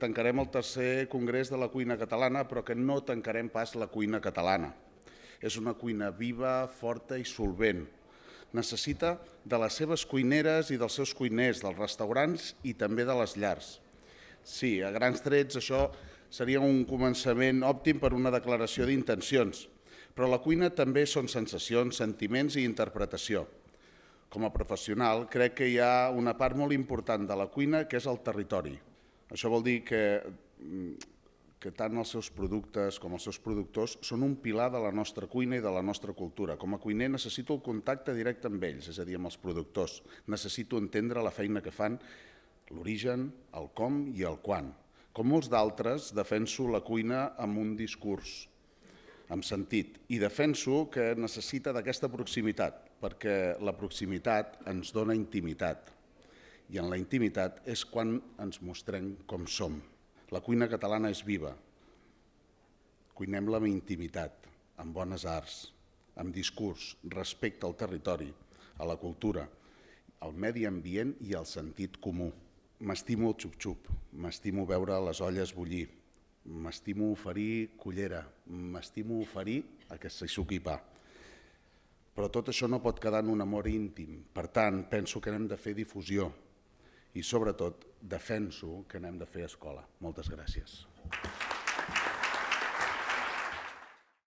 tancarem el tercer congrés de la cuina catalana, però que no tancarem pas la cuina catalana. És una cuina viva, forta i solvent. Necessita de les seves cuineres i dels seus cuiners, dels restaurants i també de les llars. Sí, a grans trets això seria un començament òptim per una declaració d'intencions, però la cuina també són sensacions, sentiments i interpretació. Com a professional, crec que hi ha una part molt important de la cuina que és el territori. Això vol dir que tant els seus productes com els seus productors són un pilar de la nostra cuina i de la nostra cultura. Com a cuiner necessito el contacte directe amb ells, és a dir, amb els productors. Necessito entendre la feina que fan, l'origen, el com i el quan. Com molts d'altres, defenso la cuina amb un discurs, amb sentit, i defenso que necessita d'aquesta proximitat, perquè la proximitat ens dona intimitat, i en la intimitat és quan ens mostrem com som. La cuina catalana és viva. Cuinem-la amb intimitat, amb bones arts, amb discurs, respecte al territori, a la cultura, al medi ambient i al sentit comú. M'estimo el xup-xup, m'estimo veure les olles bullir, m'estimo oferir cullera, m'estimo oferir que s'hi suqui pa. Però tot això no pot quedar en un amor íntim. Per tant, penso que hem de fer difusió i, sobretot, defenso que n'hem de fer escola. Moltes gràcies.